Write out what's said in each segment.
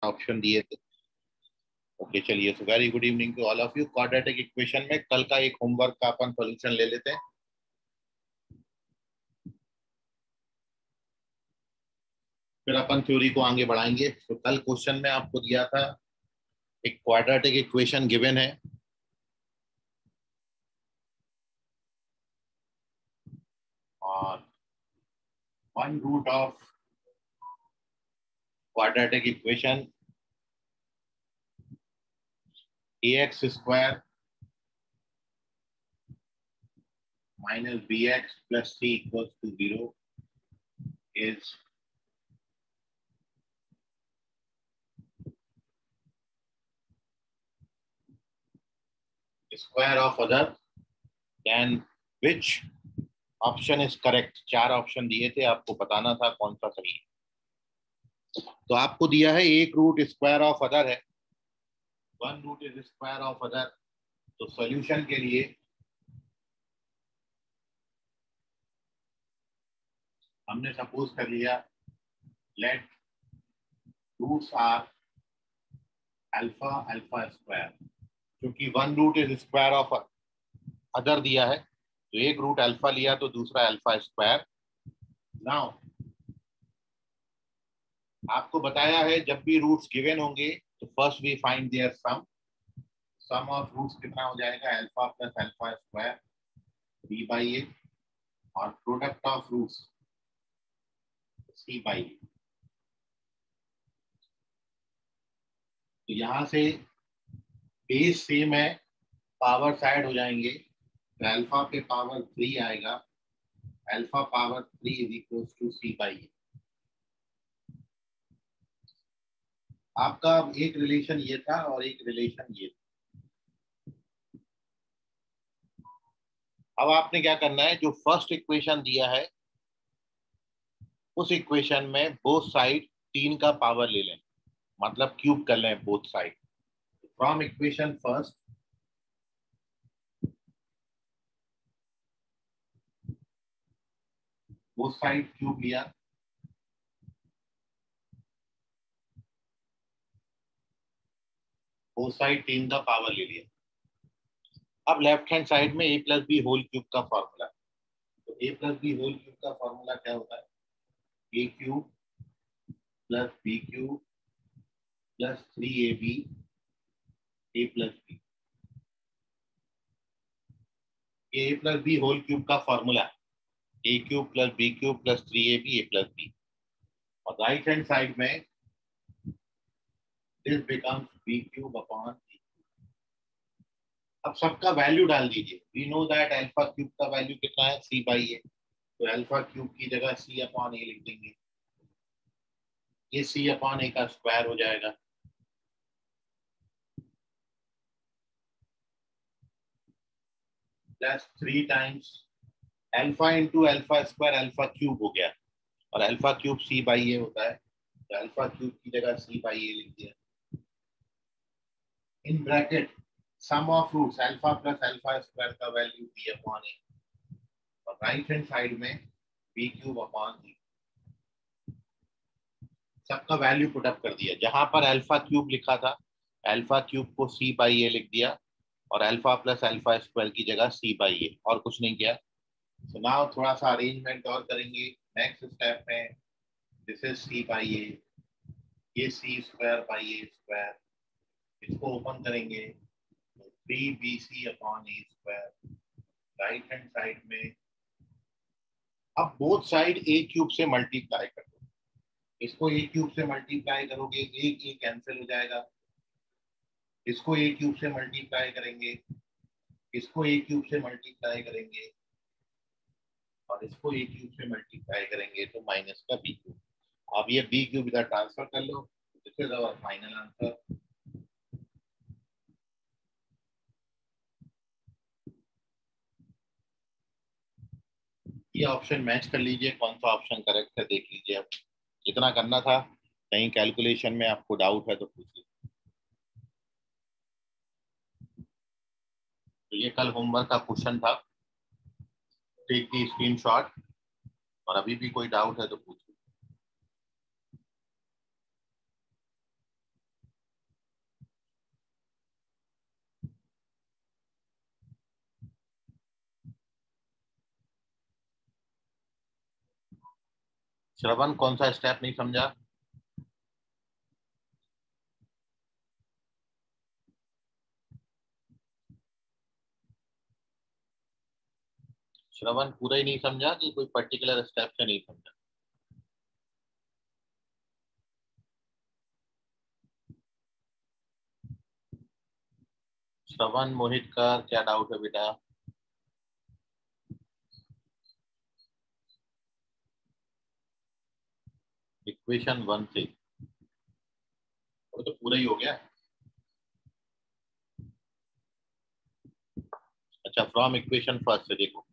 Option दिए थे। Okay चलिए, so very good evening to all of you. Quadratic equation में कल का एक होमवर्क का अपन सॉल्यूशन ले लेते हैं। फिर अपन थ्योरी को आगे बढ़ाएंगे। तो कल क्वेश्चन में आपको दिया था एक क्वाड्रेटिक इक्वेशन गिवन है और one root of quadratic equation ax square minus bx plus c equals to 0 is square of other then which option is correct। चार ऑप्शन दिए थे, आपको बताना था कौन सा सही है। तो आपको दिया है एक रूट स्क्वायर ऑफ अदर है, one root is square of other. तो सॉल्यूशन के लिए हमने सपोज कर लिया let roots are alpha alpha square. क्योंकि one root is square of other दिया है तो एक रूट अल्फा लिया तो दूसरा अल्फा स्क्वायर। नाउ आपको बताया है जब भी रूट्स गिवन होंगे तो first we find their sum of roots कितना हो जाएगा, alpha plus alpha square B by A और product of roots C by A. तो यहां से बेस सेम है, पावर साइड हो जाएंगे तो अल्फा पे पावर 3 आएगा, alpha power 3 is equal to C by A. आपका एक रिलेशन ये था और एक रिलेशन ये था। अब आपने क्या करना है, जो फर्स्ट इक्वेशन दिया है उस इक्वेशन में बोथ साइड 3 का पावर ले लें, मतलब क्यूब कर लें both side. From equation first both side cube लिया, बोथ साइड 3 का पावर ले लिया। अब लेफ्ट हैंड साइड में A plus B whole cube का फॉर्मूला। तो A plus B whole cube का फॉर्मूला क्या होता है, A cube plus B cube plus 3ab A plus B. ये A plus B whole cube का फॉर्मूला है, A cube plus B cube plus 3ab A plus B. और right hand side में this becomes B cube upon. अब सबका value डाल दीजिए। We know that alpha cube का वैल्यू कितना है, सी बाई ए। तो अल्फा क्यूब की जगह सी अपॉन ए लिख देंगे, ये सी अपॉन ए का स्क्वायर हो जाएगा plus 3 times alpha into alpha square alpha cube हो गया और अल्फा क्यूब सी बाई ए होता है तो अल्फा क्यूब की जगह सी बाई ए लिख दिया। In bracket sum of roots alpha plus alpha square का वैल्यू बी अपॉन ए और राइट हैंड साइड में बी क्यूब अपॉन ए। सबका वैल्यू पुटअप कर दिया, जहां पर अल्फा क्यूब लिखा था अल्फा क्यूब को सी बाई ए लिख दिया और अल्फा प्लस अल्फा स्क्वायर की जगह सी बाई ए, और कुछ नहीं किया। तो नाउ थोड़ा सा अरेंजमेंट और करेंगे। नेक्स्ट स्टेप में दिस इज सी बाई ए, ये सी स्क्वायर बाई ए स्क्वायर, इसको ओपन करेंगे तो 3bc अपॉन ए स्क्वायर। राइट हैंड साइड में अब बोथ साइड ए क्यूब से मल्टीप्लाई कर दो। इसको ए क्यूब से मल्टीप्लाई करोगे एक ए कैंसिल हो जाएगा, इसको ए क्यूब से मल्टीप्लाई करेंगे, इसको ए क्यूब से मल्टीप्लाई करेंगे और इसको ए क्यूब से मल्टीप्लाई करेंगे तो माइनस का बी क्यूब। अब ये बी क्यूब इधर ट्रांसफर कर लो, this is our final answer. ये ऑप्शन मैच कर लीजिए, कौन सा ऑप्शन करेक्ट है देख लीजिए। अब जितना करना था, कहीं कैलकुलेशन में आपको डाउट है तो पूछिए। तो ये कल होमवर्क का क्वेश्चन था, टेक दी स्क्रीनशॉट और अभी भी कोई डाउट है तो पूछिए। श्रवण कौन सा स्टेप नहीं समझा? श्रवण पूरा ही नहीं समझा कि कोई पर्टिकुलर स्टेप से नहीं समझा? श्रवण मोहित का क्या डाउट है बेटा? इक्वेशन 1 से वो तो पूरा ही हो गया। अच्छा, फ्रॉम इक्वेशन फर्स्ट से देखो,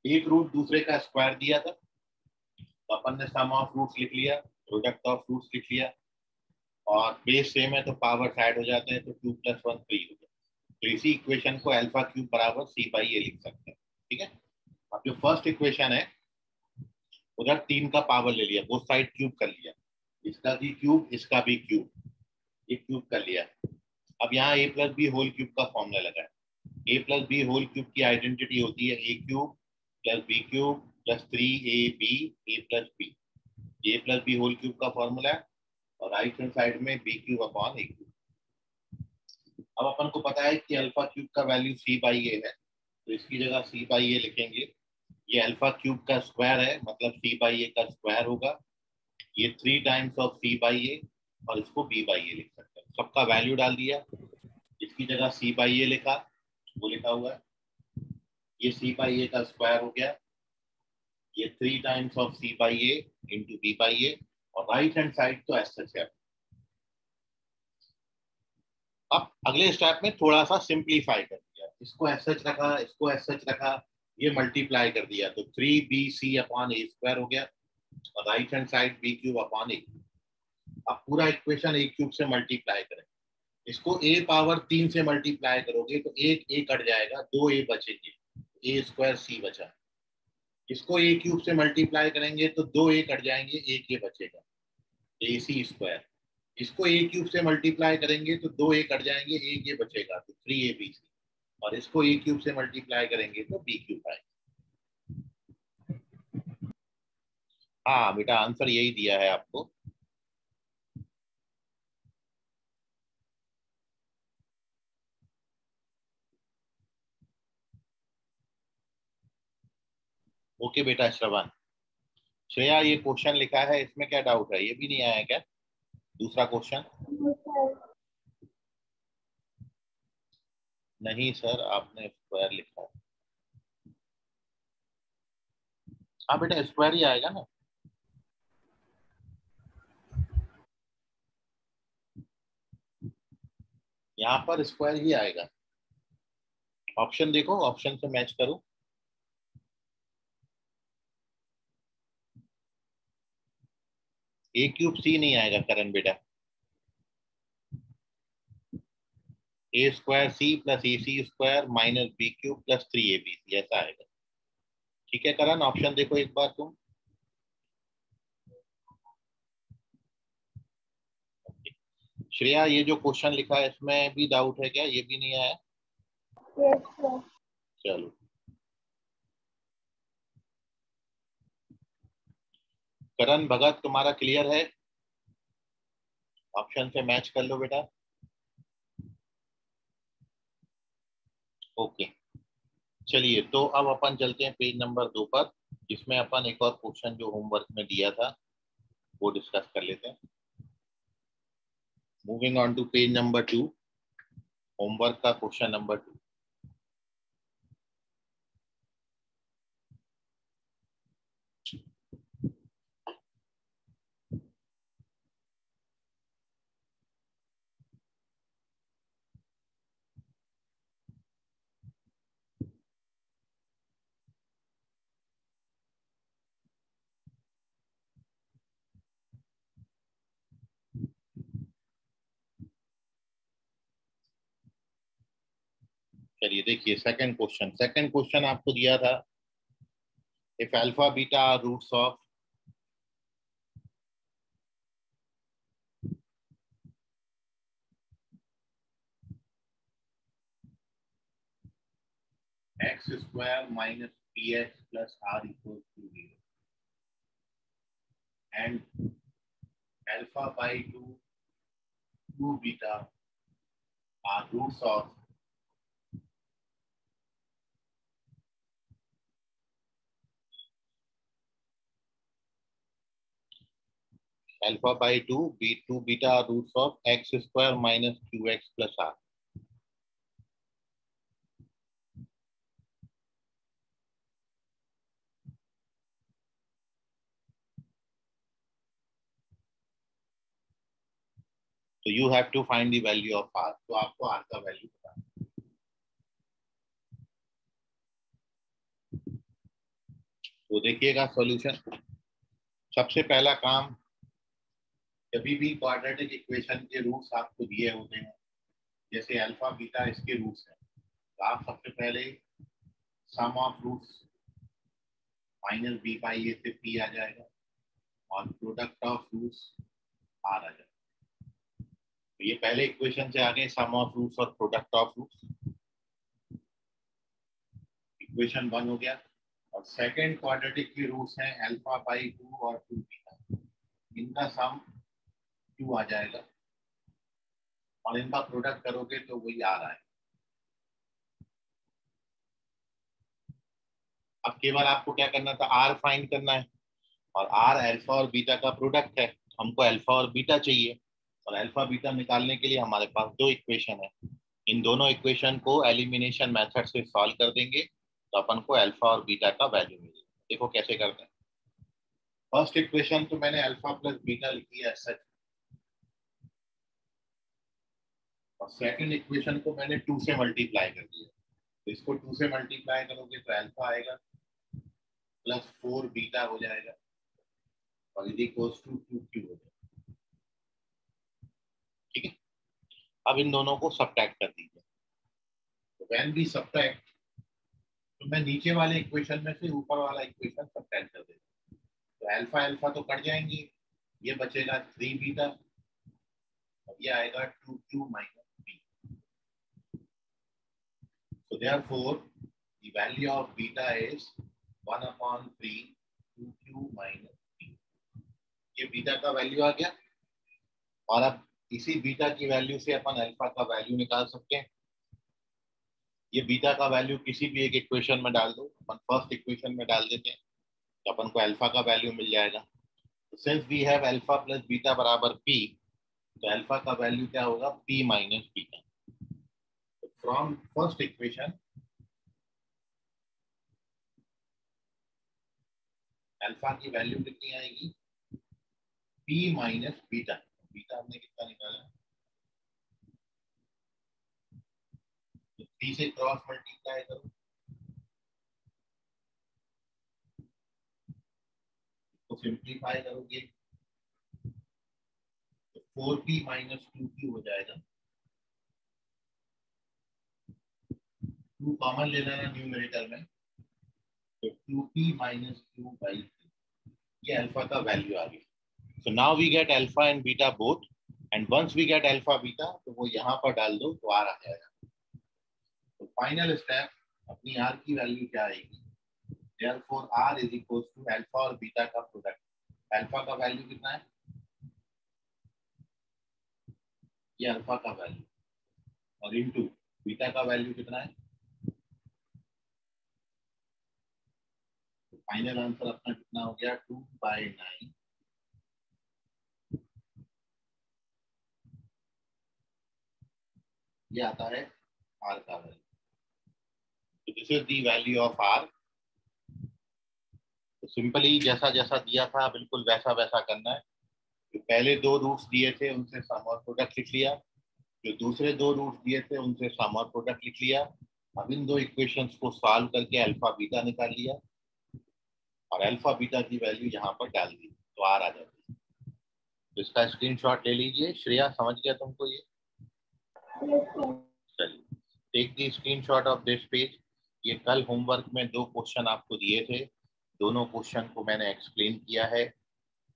एक रूट दूसरे का स्क्वायर दिया था तो अपन ने सम ऑफ रूट्स लिख लिया, प्रोडक्ट ऑफ रूट्स लिख लिया, और बेस सेम है तो पावर ऐड हो जाते हैं, तो 2 + 1 3 हो गया। तो इसी इक्वेशन को अल्फा क्यूब बराबर c/a लिख सकते हैं। ठीक है, अब जो फर्स्ट इक्वेशन है उधर 3 का पावर ले लिया, बोथ साइड क्यूब कर लिया, इसका भी क्यूब इसका भी क्यूब, ये क्यूब कर लिया। अब यहाँ a + b होल क्यूब का फॉर्मूला लगा है। a + b होल क्यूब की आइडेंटिटी होती है a cube + b cube + 3ab a + b। a + b whole cube का फॉर्मूला है, और राइट हैंड साइड में b cube upon a cube. अब अपन को पता है कि अल्फा क्यूब का वैल्यू c/a है, तो इसकी जगह c/a लिखेंगे। ये अल्फा क्यूब का स्क्वायर है, मतलब c/a का स्क्वायर होगा। ये 3 टाइम्स ऑफ c/a, और इसको b/a लिख सकते हैं। सबका वैल्यू डाल दिया, इसकी जगह c/a लिखा, वो लिखा हुआ है। ये c/a का स्क्वायर हो गया, ये 3 times of c/a into b/a, और राइट हैंड साइड तो ऐसा है। अब अगले स्टेप में थोड़ा सा सिंप्लीफाई कर दिया, इसको एस सच रखा, इसको एस सच रखा, ये मल्टीप्लाई कर दिया, तो 3bc अपॉन a स्क्वायर हो गया, और right hand side b cube upon a। अब पूरा इक्वेशन a क्यूब से मल्टीप्लाई करें, इसको a पावर 3 से मल्टीप्लाई करोगे तो एक a कट जाएगा, 2a बचेंगे, a स्क्वायर c बचा। इसको a क्यूब से मल्टीप्लाई करेंगे तो 2a कट जाएंगे, एक a बचेगा, ac स्क्वायर। इसको a क्यूब से मल्टीप्लाई करेंगे तो 2a कट जाएंगे, एक a बचेगा, तो 3abc। और इसको a क्यूब से मल्टीप्लाई करेंगे तो b क्यूब आएगा। हाँ बेटा, आंसर यही दिया है आपको। ओके बेटा श्रवण। श्रेया, ये क्वेश्चन लिखा है, इसमें क्या डाउट है? ये भी नहीं आया क्या दूसरा क्वेश्चन? नहीं सर, आपने स्क्वायर लिखा है। हाँ बेटा, स्क्वायर ही आएगा ना। यहाँ पर स्क्वायर ही आएगा। ऑप्शन देखो, ऑप्शन से मैच करो। a क्यूब c नहीं आएगा करण बेटा, a square c + ac square minus b cube + 3abc ऐसा आएगा। ठीक है करण, ऑप्शन देखो एक बार तुम। श्रेया, ये जो क्वेश्चन लिखा है इसमें भी डाउट है क्या? ये भी नहीं आया? Yes sir. चलो, करण भगत तुम्हारा क्लियर है? ऑप्शन से मैच कर लो बेटा। ओके, चलिए तो अब अपन चलते हैं पेज नंबर 2 पर, जिसमें अपन एक और क्वेश्चन जो होमवर्क में दिया था वो डिस्कस कर लेते हैं। Moving on to page number 2, homework का क्वेश्चन नंबर 2। चलिए देखिए, सेकंड क्वेश्चन आपको दिया था, if alpha beta are roots of x² - px + r = 0। and alpha by 2 beta are roots of alpha by 2 beta are roots of x square minus qx plus r. So you have to find the value of r. तो आपको r का value पता है. तो देखिएगा solution. सबसे पहला काम, कभी भी क्वाड्रेटिक इक्वेशन के रूट्स आपको दिए होते हैं, जैसे अल्फा बीटा इसके रूट्स हैं, तो आप सबसे पहले sum of roots minus B by A से पी आ जाएगा और प्रोडक्ट ऑफ रूट्स आर आ जाएगा. तो ये पहले इक्वेशन से आगे सम ऑफ रूट्स और प्रोडक्ट ऑफ रूट्स, इक्वेशन 1 हो गया. और सेकंड क्वाड्रेटिक के रूट्स हैं अल्फा बाई 2 और 2 बीटा, इनका सम 2 आ जाएगा और इनका प्रोडक्ट करोगे तो वही आ रहा है. अब केवल आपको क्या करना था, आर फाइंड करना है, और आर अल्फा और बीटा का प्रोडक्ट है. हमको अल्फा और बीटा चाहिए, और अल्फा बीटा निकालने के लिए हमारे पास दो इक्वेशन है. इन दोनों इक्वेशन को एलिमिनेशन मेथड से सॉल्व कर देंगे तो अपन को अल्फा और बीटा का वैल्यू मिलेगा. देखो कैसे करते हैं. फर्स्ट इक्वेशन तो मैंने अल्फा प्लस बीटा लिखी है सच, और सेकंड इक्वेशन को मैंने 2 से मल्टीप्लाई कर दिया. तो इसको 2 से मल्टीप्लाई करोगे तो अल्फा आएगा प्लस 4 बीटा हो जाएगा और इज इक्वल्स टू 2 क्यूब हो जाएगा. ठीक है. अब इन दोनों को सब्ट्रैक्ट कर दीजिए. तो व्हेन वी सब्ट्रैक्ट, तो मैं नीचे वाले इक्वेशन में से ऊपर वाला इक्वेशन सब्ट्रैक्ट कर देता हूँ. तो अल्फा अल्फा तो कट जाएंगे, ये बचेगा 3 बीटा और ये आएगा 2 q minus b. So therefore, the value of beta is 1/3 2q minus b. ये बीटा का वैल्यू आ गया, और अब इसी बीटा की वैल्यू से अपन अल्फा का वैल्यू निकाल सकते हैं. ये बीटा का वैल्यू किसी भी एक इक्वेशन में डाल दो. अपन फर्स्ट इक्वेशन में डाल देते हैं तो अपन को अल्फा का वैल्यू मिल जाएगा. तो since we have alpha plus beta बराबर पी, तो अल्फा का वैल्यू क्या होगा, p minus beta. From first equation alpha की वैल्यू कितनी आएगी, p माइनस बीटा. बीटा हमने कितना निकाला, तो 3 से क्रॉस मल्टीप्लाई करो तो सिंप्लीफाई करोगे तो 4p माइनस 2q हो जाएगा. 2 कॉमन ले लेना न्यूमरेटर में, तो 2p माइनस q बाई 3. ये अल्फा का वैल्यू आ गया. So now we get alpha and beta both, and once we get alpha beta, तो वो यहाँ पर डाल दो तो R आ जाएगा. तो फाइनल स्टेप, अपनी R की वैल्यू क्या आएगी, therefore R is equals to alpha और बीटा का प्रोडक्ट. अल्फा का वैल्यू कितना है, ये अल्फा का वैल्यू, और इनटू बीटा का वैल्यू कितना है. तो फाइनल आंसर अपना कितना हो गया, 2/9. ये आता है R का वैल्यू. तो this is the value of R. तो सिंपली जैसा जैसा दिया था बिल्कुल वैसा वैसा करना है. जो पहले दो रूट्स दिए थे उनसे सम और प्रोडक्ट लिख लिया, जो दूसरे दो रूट्स दिए थे उनसे सम और प्रोडक्ट लिख लिया. अब इन दो इक्वेशंस को सॉल्व करके अल्फा बीटा निकाल लिया और अल्फा बीटा की वैल्यू यहाँ पर डाल दी तो आर आ जाती है. तो इसका स्क्रीनशॉट ले लीजिए. श्रेया समझ गया तुमको ये? चलिए, take the screenshot of this page. ये कल होमवर्क में 2 क्वेश्चन आपको दिए थे, दोनों क्वेश्चन को मैंने एक्सप्लेन किया है.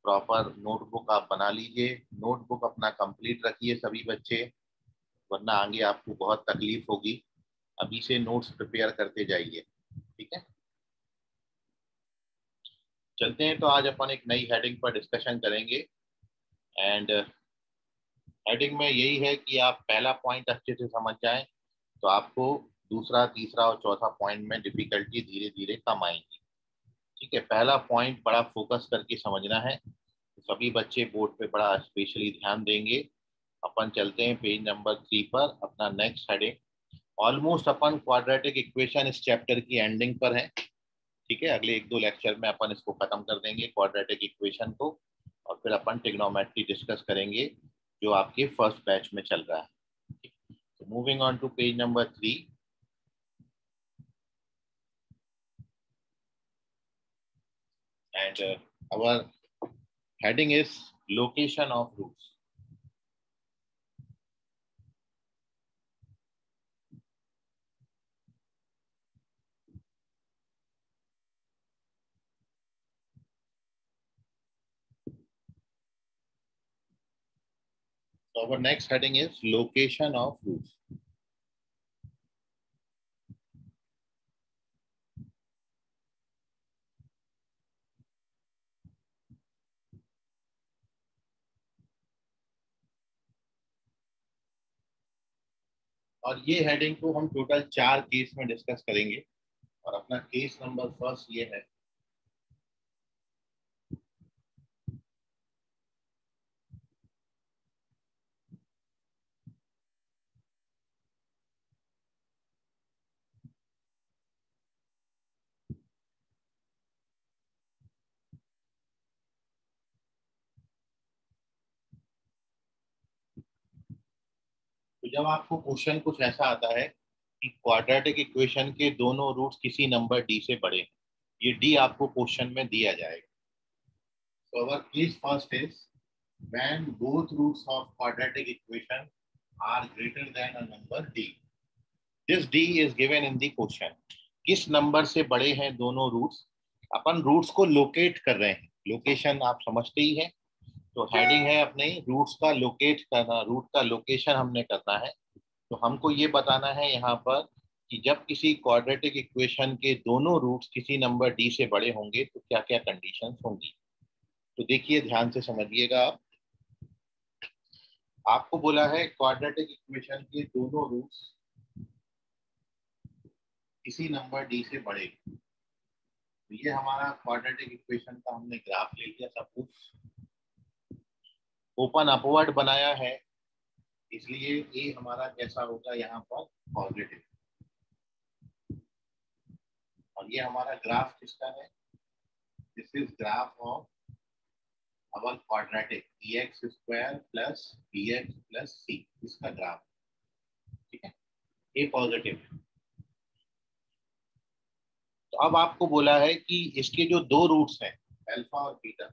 प्रॉपर नोटबुक आप बना लीजिए. नोटबुक अपना कंप्लीट रखिए सभी बच्चे, वरना आगे आपको बहुत तकलीफ होगी. अभी से नोट्स प्रिपेयर करते जाइए. ठीक है. चलते हैं, तो आज अपन एक नई हेडिंग पर डिस्कशन करेंगे। एंड हेडिंग में यही है कि आप पहला पॉइंट अच्छे से समझ जाएं, तो आपको दूसरा, तीसरा और चौथा पॉइंट में डिफिकल्टी धीरे धीरे कम आएंगी। ठीक है, पहला पॉइंट बड़ा फोकस करके समझना है, तो सभी बच्चे बोर्ड पे बड़ा स्पेशली ध्यान देंगे। अपन चलते हैं पेज नंबर 3 पर, अपना नेक्स्ट हेडिंग। ऑलमोस्ट अपन क्वाड्रेटिक इक्वेशन इस चैप्टर की एंडिंग पर है। ठीक है, अगले 1-2 लेक्चर में अपन इसको खत्म कर देंगे क्वाड्रेटिक इक्वेशन को, और फिर अपन ट्रिग्नोमेट्री डिस्कस करेंगे जो आपके फर्स्ट बैच में चल रहा है। तो moving on to page number 3, and our heading is location of roots. So our next heading is location of roots. और ये हेडिंग को हम टोटल 4 केस में डिस्कस करेंगे, और अपना केस नंबर फर्स्ट ये है। तो जब आपको क्वेश्चन कुछ ऐसा आता है कि क्वाड्रेटिक इक्वेशन के दोनों रूट्स किसी नंबर डी से बड़े हैं, ये डी आपको क्वेश्चन में दिया जाएगा। So our case first is when both roots of quadratic equation are greater than a number d. This d is given in the question. किस नंबर से बड़े हैं दोनों रूट्स? अपन रूट्स को लोकेट कर रहे हैं, लोकेशन आप समझते ही है। तो हेडिंग है अपने रूट्स का लोकेट करना, रूट का लोकेशन हमने करना है। तो हमको ये बताना है यहाँ पर कि जब किसी क्वाड्रेटिक इक्वेशन के दोनों रूट्स किसी नंबर डी से बड़े होंगे तो क्या क्या कंडीशंस होंगी। तो देखिए, ध्यान से समझिएगा। आपको बोला है क्वाड्रेटिक इक्वेशन के दोनों रूट्स किसी नंबर डी से बड़े। तो ये हमारा क्वाड्रेटिक इक्वेशन का हमने ग्राफ ले लिया, सब कुछ ओपन अपवर्ड बनाया है, इसलिए ए हमारा कैसा होगा यहाँ पर पॉजिटिव। और ये हमारा ग्राफ किसका है? This is graph of our quadratic dx square plus bx plus c, इसका ग्राफ। ठीक है, ए पॉजिटिव। तो अब आपको बोला है कि इसके जो दो रूट्स हैं अल्फा और बीटा,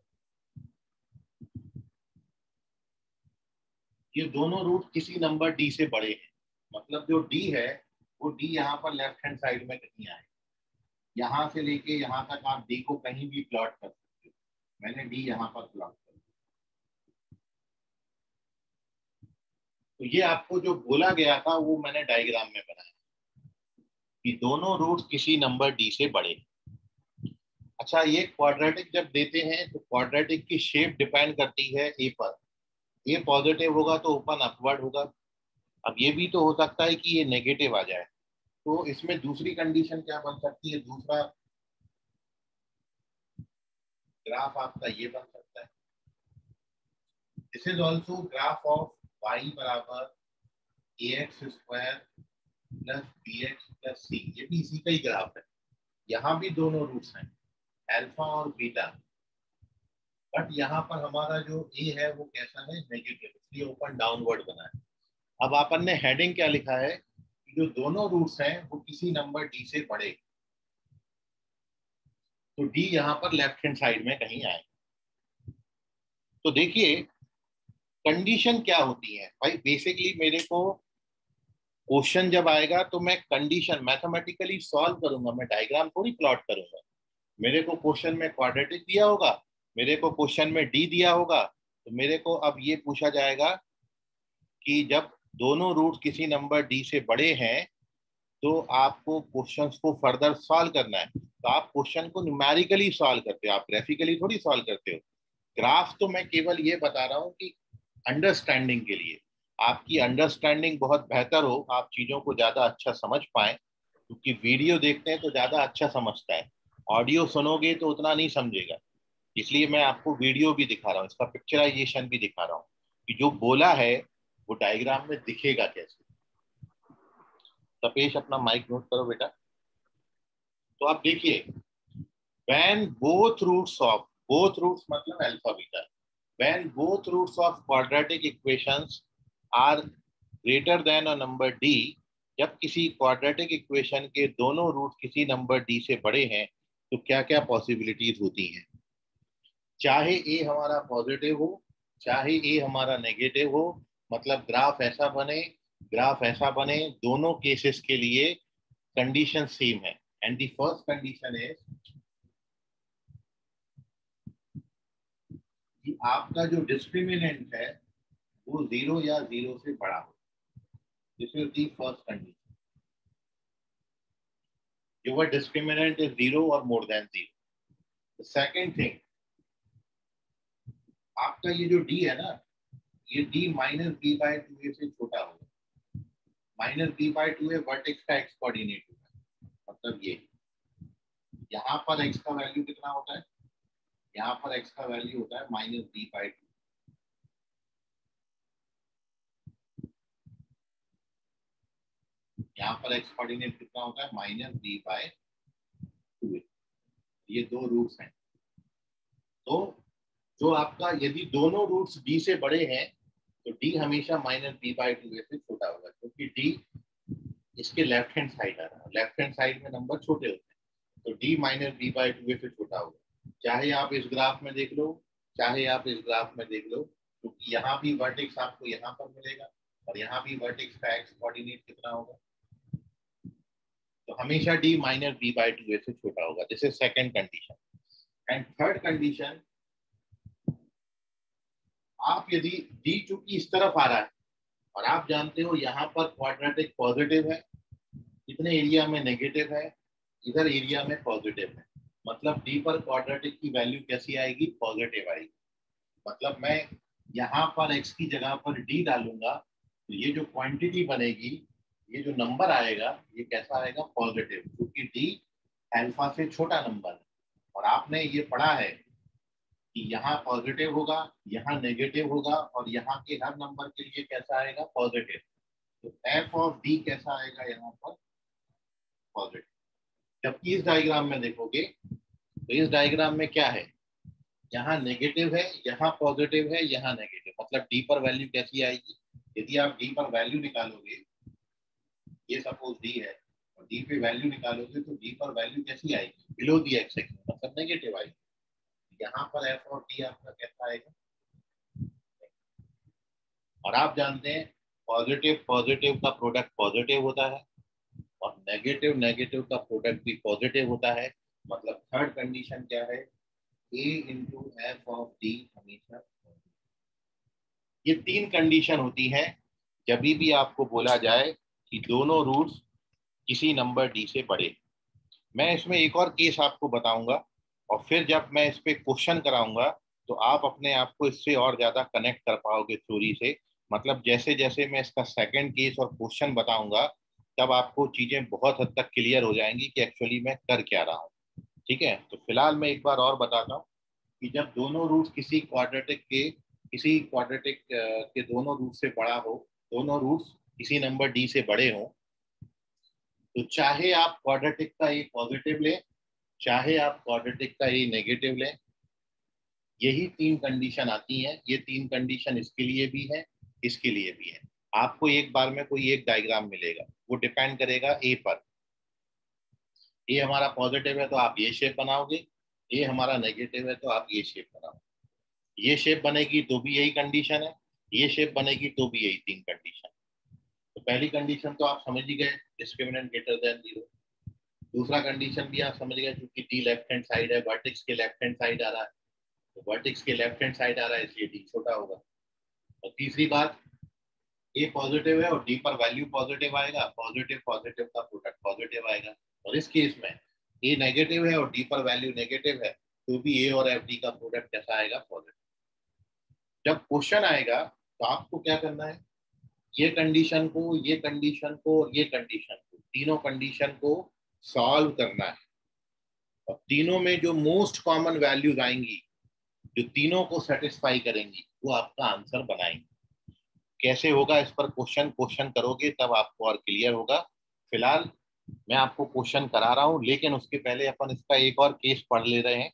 ये दोनों रूट किसी नंबर डी से बड़े हैं। मतलब जो डी है वो डी यहाँ पर लेफ्ट हैंड साइड में कहीं आए, यहाँ से लेके यहाँ तक आप डी को कहीं भी प्लॉट कर सकते हो। मैंने डी यहाँ पर प्लॉट कर दिया। तो ये आपको जो बोला गया था वो मैंने डायग्राम में बनाया कि दोनों रूट किसी नंबर डी से बड़े। अच्छा, ये क्वाड्रेटिक जब देते हैं तो क्वाड्रेटिक की शेप डिपेंड करती है ए पर। ए पॉजिटिव होगा तो ओपन अपवर्ड होगा। अब ये भी तो हो सकता है कि ये नेगेटिव आ जाए, तो इसमें दूसरी कंडीशन क्या बन सकती है? दूसरा ग्राफ आपका ये बन सकता है। This is also graph of y बराबर ax square plus bx plus c, ये भी इसी का ही ग्राफ है। यहाँ भी दोनों रूट्स हैं अल्फा और बीटा, बट यहाँ पर हमारा जो ए है वो कैसा है? नेगेटिव, इसलिए ओपन डाउनवर्ड बना है। अब अपन ने हेडिंग क्या लिखा है कि जो दोनों रूट्स हैं वो किसी नंबर डी से बड़े, तो डी यहाँ पर लेफ्ट हैंड साइड में कहीं आए। तो देखिए कंडीशन क्या होती है भाई। बेसिकली मेरे को क्वेश्चन जब आएगा तो मैं कंडीशन मैथमेटिकली सॉल्व करूंगा, मैं डायग्राम थोड़ी प्लॉट करूंगा। मेरे को क्वेश्चन में क्वाड्रेटिक दिया होगा, मेरे को क्वेश्चन में डी दिया होगा, तो मेरे को अब ये पूछा जाएगा कि जब दोनों रूट किसी नंबर डी से बड़े हैं तो आपको क्वेश्चंस को फर्दर सॉल्व करना है, तो आप क्वेश्चन को न्यूमेरिकली सॉल्व करते हो, आप ग्राफिकली थोड़ी सॉल्व करते हो। ग्राफ तो मैं केवल ये बता रहा हूँ कि अंडरस्टैंडिंग के लिए, आपकी अंडरस्टैंडिंग बहुत बेहतर हो, आप चीजों को ज्यादा अच्छा समझ पाए, क्योंकि वीडियो देखते हैं तो ज्यादा अच्छा समझता है, ऑडियो सुनोगे तो उतना नहीं समझेगा। इसलिए मैं आपको वीडियो भी दिखा रहा हूँ, इसका पिक्चराइजेशन भी दिखा रहा हूँ कि जो बोला है वो डायग्राम में दिखेगा कैसे। तपेश अपना माइक नोट करो बेटा। तो आप देखिए, when both roots of, both roots मतलब alpha beta, when both roots of quadratic equations are greater than a number d, जब किसी क्वाड्रेटिक इक्वेशन के दोनों रूट किसी नंबर d से बड़े हैं तो क्या क्या पॉसिबिलिटीज होती हैं। चाहे ए हमारा पॉजिटिव हो, चाहे ए हमारा नेगेटिव हो, मतलब ग्राफ ऐसा बने, ग्राफ ऐसा बने, दोनों केसेस के लिए कंडीशन सेम है। And the first condition is कि आपका जो डिस्क्रिमिनेंट है वो 0 या 0 से बड़ा हो। This is the first condition. Your discriminant is 0 और मोर देन 0। सेकेंड थिंग, आपका ये जो डी है ना, ये D minus b by 2a से छोटा होगा। Minus b by 2a vertex का एक्स कोऑर्डिनेट होगा, मतलब ये यहाँ पर एक्स का वैल्यू कितना होता है, यहाँ पर एक्स का वैल्यू होता है माइनस बी बाय 2। यहाँ पर एक्स कोऑर्डिनेट कितना होता है, माइनस बी बाय 2। ये दो रूट्स हैं। तो जो आपका, यदि दोनों रूट्स डी से बड़े हैं तो डी हमेशा माइनस बी बाय 2 से छोटा होगा, क्योंकि डी इसके लेफ्ट हैंड साइड आ रहा है, लेफ्ट हैंड साइड में नंबर छोटे होते हैं, तो डी माइनस बी बाय 2 से छोटा होगा। चाहे आप इस ग्राफ में देख लो, चाहे आप इस ग्राफ में देख लो, क्योंकि यहाँ भी वर्टेक्स आपको यहाँ पर मिलेगा और यहाँ भी वर्टेक्स का एक्स कोऑर्डिनेट कितना होगा, तो हमेशा डी माइनस बी बाय 2 से छोटा होगा। This is second condition. And third condition, आप यदि डी चूंकि इस तरफ आ रहा है और आप जानते हो यहाँ पर क्वाड्रेटिक पॉजिटिव है, इतने एरिया में नेगेटिव है, इधर एरिया में पॉजिटिव है, मतलब डी पर क्वाड्रेटिक की वैल्यू कैसी आएगी, पॉजिटिव आएगी। मतलब मैं यहाँ पर एक्स की जगह पर डी डालूंगा तो ये जो क्वांटिटी बनेगी, ये जो नंबर आएगा, ये कैसा आएगा, पॉजिटिव, क्योंकि डी अल्फा से छोटा नंबर है। और आपने ये पढ़ा है कि यहाँ पॉजिटिव होगा, यहाँ नेगेटिव होगा, और यहाँ के हर नंबर के लिए कैसा आएगा, पॉजिटिव। तो एफ ऑफ डी कैसा आएगा, यहाँ पर पॉजिटिव। जबकि इस डायग्राम में देखोगे तो इस डायग्राम में क्या है, यहाँ नेगेटिव है, यहाँ पॉजिटिव है, यहाँ नेगेटिव, मतलब डी पर वैल्यू कैसी आएगी। यदि आप डी पर वैल्यू निकालोगे, ये सपोज डी है और डी पे वैल्यू निकालोगे तो डी पर वैल्यू कैसी आएगी, बिलो दी एक्स एक्सिस, मतलब नेगेटिव आएगी। यहाँ पर एफ और डी आपका कैसा आएगा। और आप जानते हैं पॉजिटिव पॉजिटिव का प्रोडक्ट पॉजिटिव होता है और नेगेटिव नेगेटिव का प्रोडक्ट भी पॉजिटिव होता है। मतलब थर्ड कंडीशन क्या है, ए इंटू एफ ऑफ डी हमेशा। ये तीन कंडीशन होती है जब भी आपको बोला जाए कि दोनों रूट्स किसी नंबर डी से बड़े। मैं इसमें एक और केस आपको बताऊंगा और फिर जब मैं इस पे क्वेश्चन कराऊंगा तो आप अपने आप को इससे और ज्यादा कनेक्ट कर पाओगे थ्योरी से। मतलब जैसे जैसे मैं इसका सेकंड केस और क्वेश्चन बताऊंगा तब आपको चीजें बहुत हद तक क्लियर हो जाएंगी कि एक्चुअली मैं कर क्या रहा हूँ। ठीक है, तो फिलहाल मैं एक बार और बताता हूँ कि जब दोनों रूट किसी क्वाड्रेटिक के दोनों रूट से बड़ा हो, दोनों रूट्स किसी नंबर डी से बड़े हो, तो चाहे आप क्वाड्रेटिक का ए पॉजिटिव लें, चाहे आप क्वाड्रेटिक का ए नेगेटिव लें, यही तीन कंडीशन आती हैं। ये तीन कंडीशन इसके लिए भी है, इसके लिए भी है। आपको एक बार में कोई एक डायग्राम मिलेगा, वो डिपेंड करेगा ए पर। ए हमारा पॉजिटिव है तो आप ये शेप बनाओगे, ए हमारा नेगेटिव है तो आप ये शेप बनाओगे। ये शेप बनेगी तो भी यही कंडीशन है, ये शेप बनेगी तो भी यही तीन कंडीशन। तो पहली कंडीशन तो आप समझ ही गए, डिस्क्रिमिनेंट ग्रेटर देन 0। दूसरा कंडीशन भी आप समझ गए, क्योंकि डी लेफ्ट हैंड साइड है, वर्टेक्स के लेफ्ट हैंड साइड आ रहा है, तो वर्टेक्स के लेफ्ट हैंड साइड आ रहा है इसलिए डी छोटा होगा। और तीसरी बात ए पॉजिटिव है और डी पर वैल्यू पॉजिटिव आएगा, पॉजिटिव पॉजिटिव का प्रोडक्ट पॉजिटिव आएगा। और इस केस में ए नेगेटिव है और डी पर वैल्यू नेगेटिव है, तो भी ए और एफ डी का प्रोडक्ट कैसा आएगा, पॉजिटिव। जब क्वेश्चन आएगा तो आपको क्या करना है, ये कंडीशन को, ये कंडीशन को और ये कंडीशन को, तीनों कंडीशन को सॉल्व करना है। और तीनों में जो मोस्ट कॉमन वैल्यूज आएंगी, जो तीनों को सेटिस्फाई करेंगी, वो आपका आंसर बनाएंगे। कैसे होगा इस पर क्वेश्चन क्वेश्चन करोगे तब आपको और क्लियर होगा। फिलहाल मैं आपको क्वेश्चन करा रहा हूँ, लेकिन उसके पहले अपन इसका एक और केस पढ़ ले रहे हैं,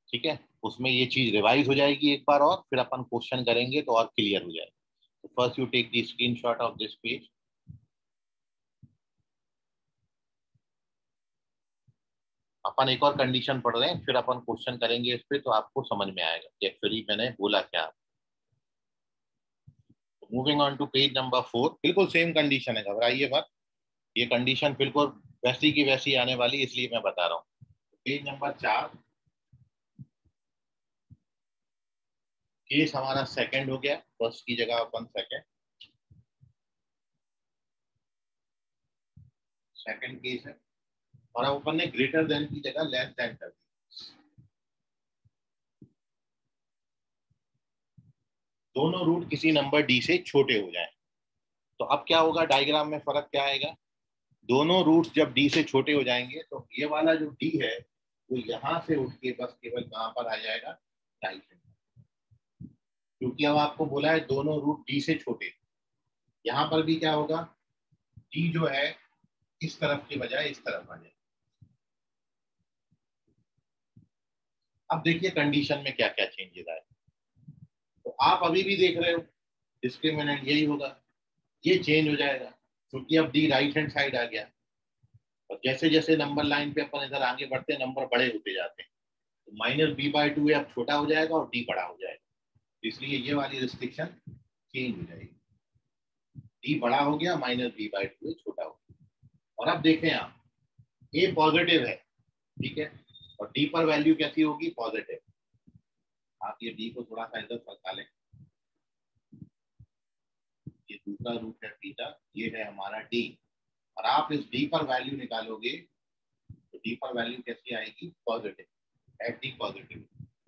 ठीक है। उसमें ये चीज रिवाइज हो जाएगी एक बार और फिर अपन क्वेश्चन करेंगे तो और क्लियर हो जाएगा। तो first you take the screenshot of this page. अपन एक और कंडीशन पढ़ रहे हैं, फिर अपन क्वेश्चन करेंगे इस पे, तो आपको समझ में आएगा कि एक्चुअली मैंने बोला क्या। Moving on to page number 4, बिल्कुल सेम कंडीशन है, घबराइए मत। ये कंडीशन बिल्कुल वैसी की वैसी आने वाली, इसलिए मैं बता रहा हूँ। पेज नंबर 4, केस हमारा सेकंड हो गया, फर्स्ट की जगह अपन सेकंड केस है। और अब अपन ने ग्रेटर देन की जगह लेस देन कर दी। दोनों रूट किसी नंबर डी से छोटे हो जाएं, तो अब क्या होगा, डायग्राम में फर्क क्या आएगा। दोनों रूट्स जब डी से छोटे हो जाएंगे तो ये वाला जो डी है वो यहां से उठ के बस केवल कहां पर आ जाएगा, राइट हैंड। क्योंकि अब आपको बोला है दोनों रूट डी से छोटे, यहां पर भी क्या होगा, डी जो है इस तरफ के बजाय इस तरफ आ जाए। अब देखिए कंडीशन में क्या क्या चेंजेस आए। तो आप अभी भी देख रहे हो डिस्क्रिमिनेंट यही होगा, ये चेंज हो जाएगा क्योंकि अब डी राइट हैंड साइड आ गया। और जैसे जैसे नंबर लाइन पे अपन इधर आगे बढ़ते हैं, नंबर बड़े होते जाते हैं, तो -b/2 अब छोटा हो जाएगा और डी बड़ा हो जाएगा। इसलिए ये वाली रिस्ट्रिक्शन चेंज हो जाएगी, डी बड़ा हो गया, -b/2 छोटा हो गया। और अब देखें आप, ए पॉजिटिव है, ठीक है, और डी पर वैल्यू कैसी होगी, पॉजिटिव। आप ये डी को थोड़ा सा इधर सरका लें, ये दूसरा रूट है थीटा, ये है हमारा डी। और आप इस डी पर वैल्यू निकालोगे तो डी पर वैल्यू कैसी आएगी, पॉजिटिव, एट डी पॉजिटिव।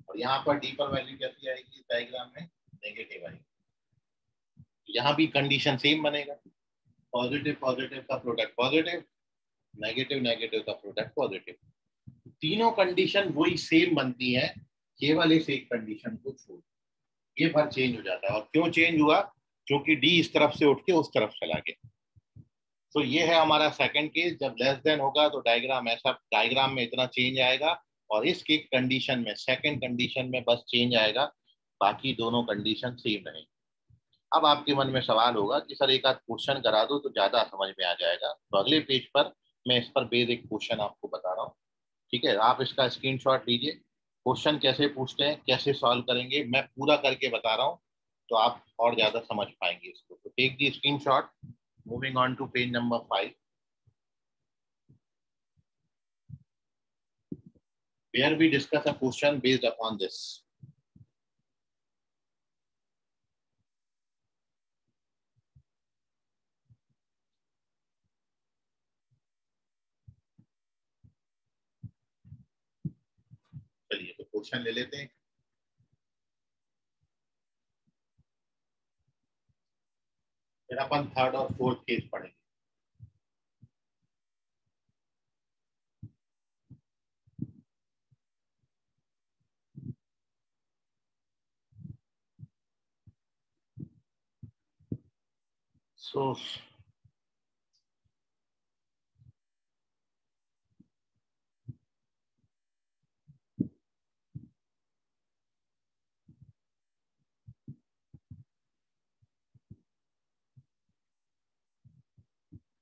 और यहाँ पर डी पर वैल्यू कैसी आएगी डायग्राम में, नेगेटिव आएगी। यहाँ भी कंडीशन सेम बनेगा, पॉजिटिव पॉजिटिव का प्रोडक्ट पॉजिटिव, नेगेटिव नेगेटिव का प्रोडक्ट पॉजिटिव। तीनों कंडीशन वही सेम बनती है, केवल इस एक कंडीशन को छोड़ ये भर चेंज हो जाता है। और क्यों चेंज हुआ, क्योंकि डी इस तरफ से उठ के उस तरफ चला गया। तो ये है हमारा सेकंड केस। जब लेस देन होगा तो डायग्राम ऐसा, डायग्राम में इतना चेंज आएगा, और इस केस कंडीशन में, सेकंड कंडीशन में बस चेंज आएगा, बाकी दोनों कंडीशन सेम रहेंगे। अब आपके मन में सवाल होगा कि सर एक आध क्वेश्चन करा दो तो ज्यादा समझ में आ जाएगा। तो अगले पेज पर मैं इस पर बेसिक क्वेश्चन आपको बता रहा हूँ, ठीक है। आप इसका स्क्रीनशॉट लीजिए, क्वेश्चन कैसे पूछते हैं, कैसे सॉल्व करेंगे, मैं पूरा करके बता रहा हूँ, तो आप और ज्यादा समझ पाएंगे इसको। तो take the screenshot. Moving on to page number 5, where we discuss a question based upon this. चलिए तो क्वेश्चन ले लेते हैं, फिर अपन थर्ड और फोर्थ केस पढ़ेंगे। सो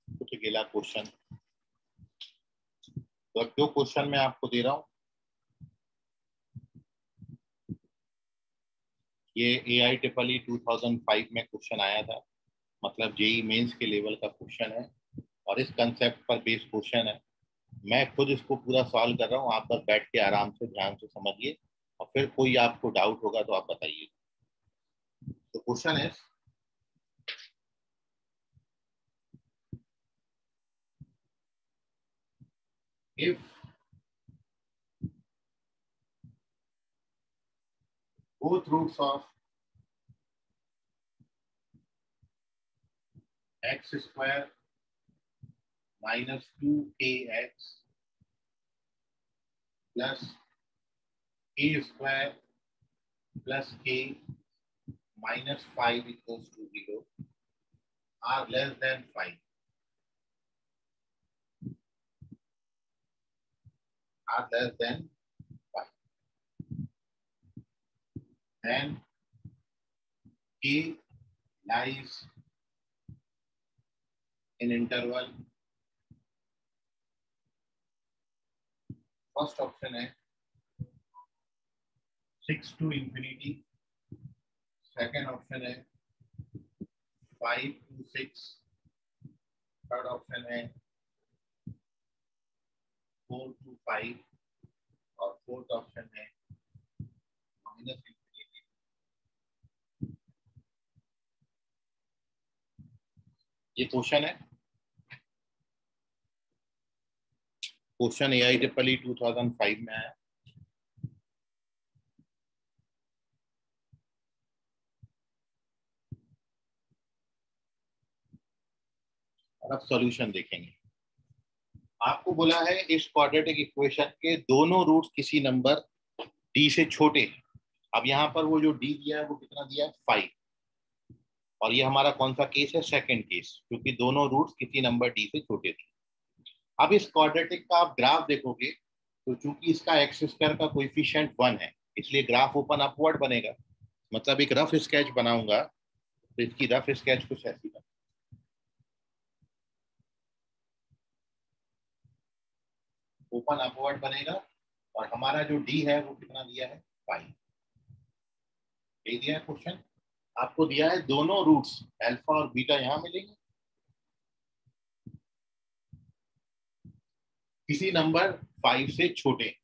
कुछ अकेला क्वेश्चन, तो जो क्वेश्चन मैं आपको दे रहा हूँ, ये AIEEE 2005 में क्वेश्चन आया था, मतलब जेई मेंस के लेवल का क्वेश्चन है, और इस कंसेप्ट पर बेस्ड क्वेश्चन है। मैं खुद इसको पूरा सॉल्व कर रहा हूँ, आप बस बैठ के आराम से ध्यान से समझिए, और फिर कोई आपको डाउट होगा तो आप बताइए। तो क्वेश्चन है, if both roots of x square minus 2kx plus k square plus k minus 5 equals to 0 are less than 5. Are less than 5. Then k lies in interval. First option है 6 to infinity. Second option है 5 to 6. Third option है 4 to 5 और fourth option है minus infinity. ये question है, question AIEEE 2005 में आया। और अब सॉल्यूशन देखेंगे। आपको बोला है इस क्वाड्रेटिक इक्वेशन के दोनों रूट्स किसी नंबर d से छोटे। अब यहाँ पर वो जो d दिया है वो कितना दिया है 5, और ये हमारा कौन सा केस है, सेकंड केस, क्योंकि दोनों रूट्स किसी नंबर d से छोटे थे। अब इस क्वाड्रेटिक का आप ग्राफ देखोगे तो चूंकि इसका एक्स स्क्वायर का कोएफिशिएंट 1 है, इसलिए ग्राफ ओपन अपवर्ड बनेगा। मतलब एक रफ स्केच बनाऊंगा तो इसकी रफ स्केच कुछ ऐसी बनेगी। ओपन अपवर्ड बनेगा और हमारा जो डी है वो कितना दिया है 5। यही दिया है क्वेश्चन। आपको दिया है दोनों रूट्स अल्फा और बीटा यहां मिलेंगे किसी नंबर 5 से छोटे,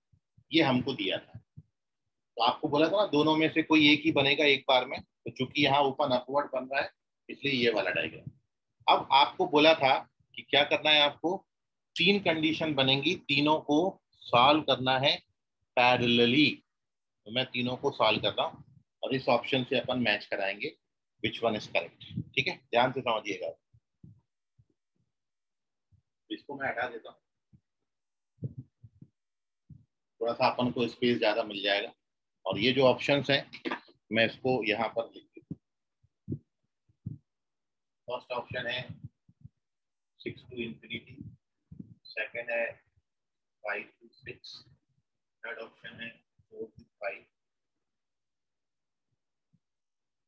ये हमको दिया था। तो आपको बोला था ना दोनों में से कोई एक ही बनेगा एक बार में, तो चूंकि यहाँ ओपन अपवर्ड बन रहा है इसलिए ये वाला डायग्राम। अब आपको बोला था कि क्या करना है, आपको 3 कंडीशन बनेंगी, तीनों को सॉल्व करना है पैरेलली। तो मैं तीनों को सॉल्व कर रहा हूँ और इस ऑप्शन से अपन मैच कराएंगे विच वन इज करेक्ट। ठीक है, ध्यान से समझिएगा। इसको मैं हटा देता हूँ, थोड़ा सा अपन को स्पेस ज्यादा मिल जाएगा। और ये जो ऑप्शंस हैं मैं इसको यहाँ पर लिख देता हूँ। फर्स्ट ऑप्शन है 6 to infinity, सेकेंड है 5 to 6, थर्ड ऑप्शन है 4 to 5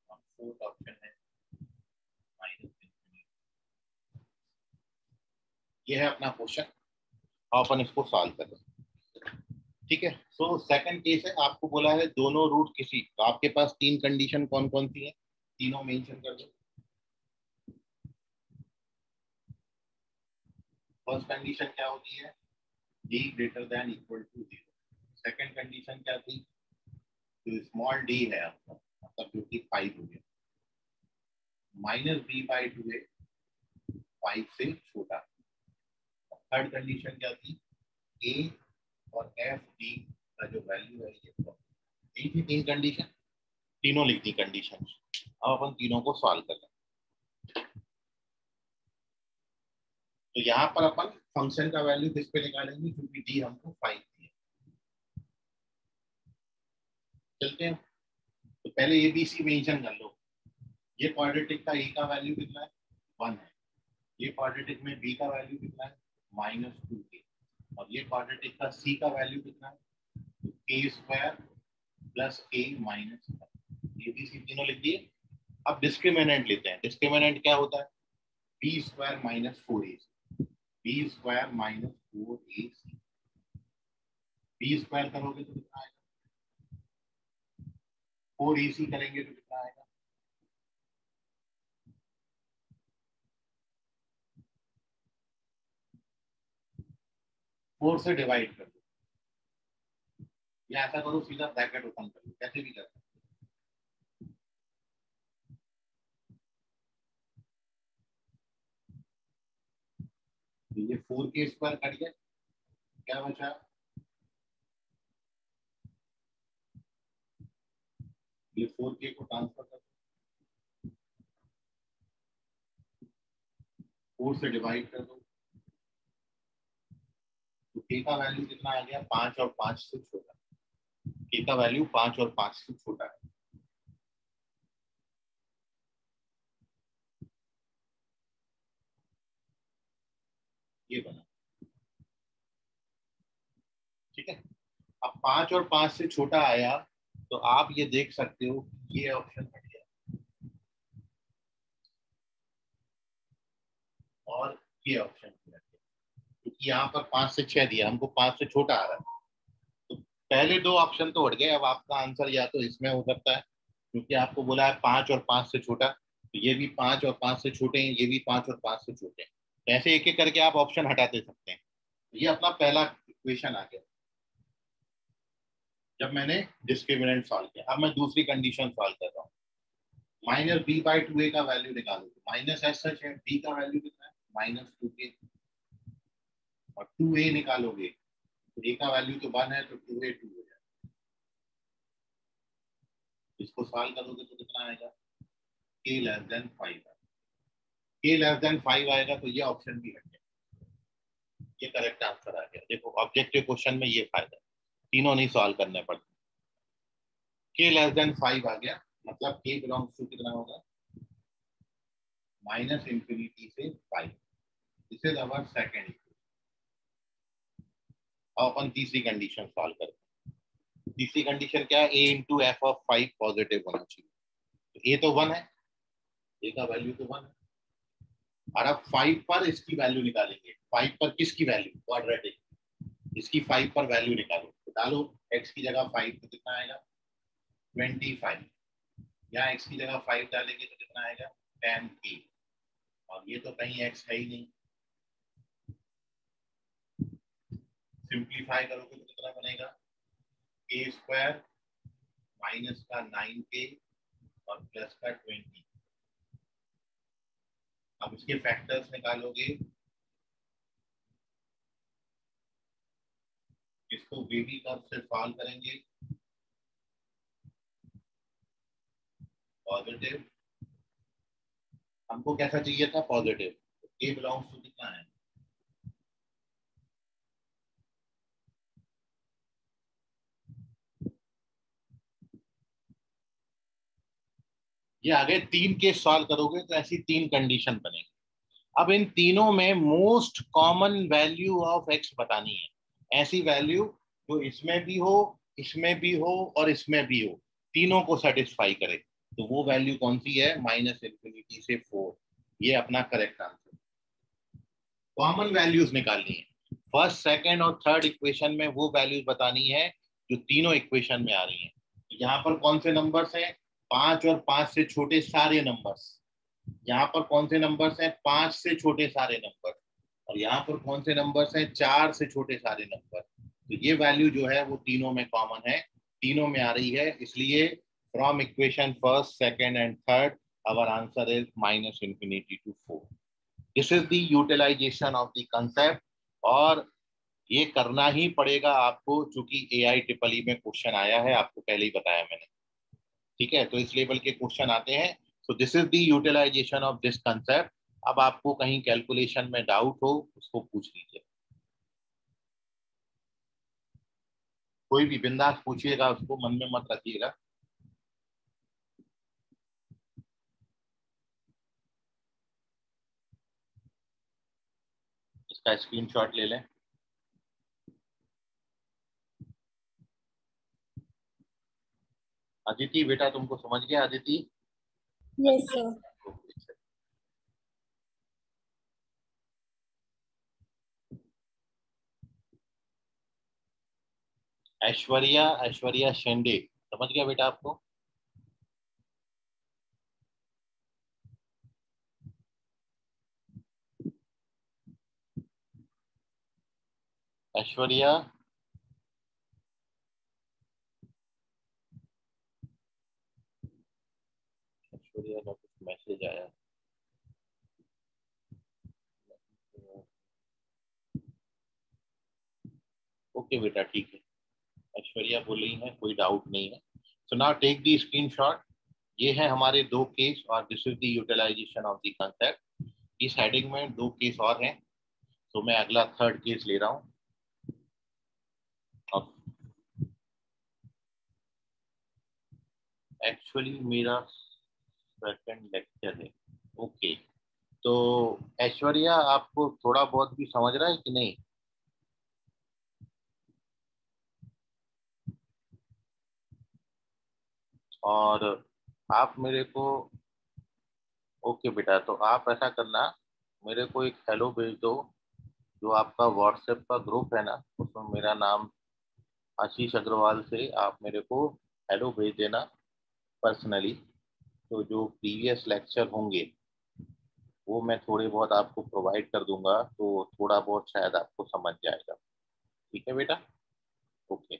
और फोर्थ ऑप्शन है माइनस इंफिनिटी। ये है अपना क्वेश्चन, अपन इसको सॉल्व कर रहे हैं। ठीक है, सो सेकंड केस है, आपको बोला है दोनों रूट किसी, तो आपके पास 3 कंडीशन कौन कौन सी है, तीनों मेंशन कर दो। फर्स्ट कंडीशन क्या होती है, d greater than equal to 0। Second condition क्या थी, जो स्मॉल d है आपका, मतलब जो कि 5 हो गया, माइनस b/2 है 5 से छोटा। थर्ड कंडीशन क्या थी, a और एफ डी का जो वैल्यू है ये, यही थी 3 कंडीशन, तीनों लिख दी कंडीशन। अब अपन तीनों को सॉल्व कर लें। तो यहाँ पर अपन फंक्शन का वैल्यू किस पे निकालेंगे, क्योंकि डी हमको 5 दिया। चलते हैं, तो पहले एबीसी मेंशन कर लो। ये क्वाड्रेटिक का ए का वैल्यू कितना है 1 है, ये क्वाड्रेटिक में बी का वैल्यू कितना है -2k, और ये क्वाड्रेटिक का सी का वैल्यू कितना है k square plus k minus. ABC तीनों लिख दिए। अब डिस्क्रिमिनेंट लेते हैं। डिस्क्रिमिनेंट क्या होता है, b square minus 4ac, b square minus 4ac। B square करोगे तो कितना आएगा, 4ac करेंगे तो कितना आएगा, फोर से डिवाइड कर दो, या ऐसा करो सीधा ब्रैकेट ओपन कर लो, कैसे भी कर सकते। ये 4k स्क्वायर कट गया, क्या बचा? ये 4k को ट्रांसफर कर 4 से डिवाइड कर दो, तो k का वैल्यू कितना आ गया? 5 और 5 से छोटा। k का वैल्यू 5 और 5 से छोटा है। ये बना, ठीक है। अब 5 और 5 से छोटा आया तो आप ये देख सकते हो ये ऑप्शन हट गया और ये ऑप्शन हट गया, क्योंकि यहाँ पर 5 से 6 दिया, हमको 5 से छोटा आ रहा है। तो पहले दो ऑप्शन तो हट गए। अब आपका आंसर या तो इसमें हो सकता है, क्योंकि आपको बोला है 5 और 5 से छोटा, तो ये भी 5 और 5 से छोटे हैं, ये भी 5 और 5 से छोटे हैं। तो ऐसे एक एक करके आप ऑप्शन हटाते सकते हैं। ये अपना पहला इक्वेशन आ गया जब मैंने डिस्क्रिमिनेंट सॉल्व किया। अब मैं दूसरी कंडीशन सॉल्व कर रहा हूँ। माइनस बी बाई 2a का वैल्यू निकालो। माइनस एस सच है, b का वैल्यू कितना है? -2k। और 2a निकालोगे तो a का वैल्यू तो 1 है, तो 2a 2 हो जाएगा। इसको सॉल्व करोगे तो कितना आएगा? k लेस देन 5 आएगा। k लेस देन 5 आएगा तो ये ऑप्शन भी हट गया। ये करेक्ट आंसर आ गया। देखो ऑब्जेक्टिव क्वेश्चन में ये फायदा है, तीनों नहीं सॉल्व करने पड़ते। k लेस देन 5 आ गया, मतलब k बिलोंग्स टू कितना होगा? माइनस इंफिनिटी से 5। This is our second equation. अब अपन तीसरी कंडीशन सॉल्व करते हैं। तीसरी कंडीशन क्या है? a into F of 5 positive होना चाहिए। तो a तो 1 है, a का वैल्यू तो 1 है। और अब 5 पर इसकी वैल्यू निकालेंगे। 5 पर किसकी वैल्यू? क्वाड्रेटिक। इसकी 5 पर वैल्यू निकालो, तो डालो x की जगह 5 तो कितना आएगा? 25। यहाँ x की जगह 5 डालेंगे तो कितना आएगा? 10k। और ये तो कहीं x है ही नहीं। सिंप्लीफाई करोगे तो कितना बनेगा? k स्क्वायर माइनस का 9k और प्लस का 20। अब इसके फैक्टर्स निकालोगे, इसको बेबी कर्व से सॉल्व करेंगे। पॉजिटिव, हमको कैसा चाहिए था? पॉजिटिव। a बिलोंग्स टू कितना है? ये आगे 3 केस सॉल्व करोगे तो ऐसी 3 कंडीशन बनेगी। अब इन तीनों में most common value of x बतानी है। ऐसी वैल्यू जो इसमें भी हो, इसमें भी हो और इसमें भी हो, तीनों को सेटिस्फाई करे। तो वो वैल्यू कौन सी है? माइनस इंफिनिटी से 4। ये अपना करेक्ट आंसर। कॉमन वैल्यूज निकालनी है। फर्स्ट, सेकंड और थर्ड इक्वेशन में वो वैल्यूज बतानी है जो तीनों इक्वेशन में आ रही हैं। यहाँ पर कौन से नंबर्स हैं? 5 और 5 से छोटे सारे नंबर्स। यहाँ पर कौन से नंबर्स हैं? 5 से छोटे सारे नंबर। और यहाँ पर कौन से नंबर्स हैं? 4 से छोटे सारे नंबर। तो ये वैल्यू जो है वो तीनों में कॉमन है, तीनों में आ रही है। इसलिए from equation first, second and third our answer is minus infinity to 4। This is the utilization of the concept. और ये करना ही पड़ेगा आपको, चूंकि AI ट्रिपल ई में क्वेश्चन आया है, आपको पहले ही बताया मैंने। ठीक है, तो इस लेवल के क्वेश्चन आते हैं। So this is the utilization of this concept. अब आपको कहीं कैलकुलेशन में डाउट हो उसको पूछ लीजिए, कोई भी बिंदास पूछिएगा, उसको मन में मत रखिएगा। इसका स्क्रीनशॉट ले लें। अदिति बेटा, तुमको समझ गया? Aditi, yes sir. ऐश्वर्या, ऐश्वर्या शेंडे, समझ गया बेटा आपको? ऐश्वर्या, ऐश्वर्या का कुछ मैसेज आया। ओके बेटा ठीक है, ऐश्वर्या बोल रही है कोई डाउट नहीं है। So now take the screenshot. ये है हमारे दो केस और this is the utilization of the concept. इस हेडिंग में दो केस और हैं, तो मैं अगला थर्ड केस ले रहा हूँ। अब एक्चुअली मेरा सेकंड लेक्चर है। ओके, तो ऐश्वर्या आपको थोड़ा बहुत भी समझ रहा है कि नहीं? और आप मेरे को, ओके बेटा, तो आप ऐसा करना, मेरे को एक हेलो भेज दो। जो आपका व्हाट्सएप का ग्रुप है ना, उसमें मेरा नाम आशीष अग्रवाल से आप मेरे को हेलो भेज देना पर्सनली। तो जो प्रीवियस लेक्चर होंगे वो मैं थोड़े बहुत आपको प्रोवाइड कर दूंगा, तो थोड़ा बहुत शायद आपको समझ जाएगा। ठीक है बेटा? ओके।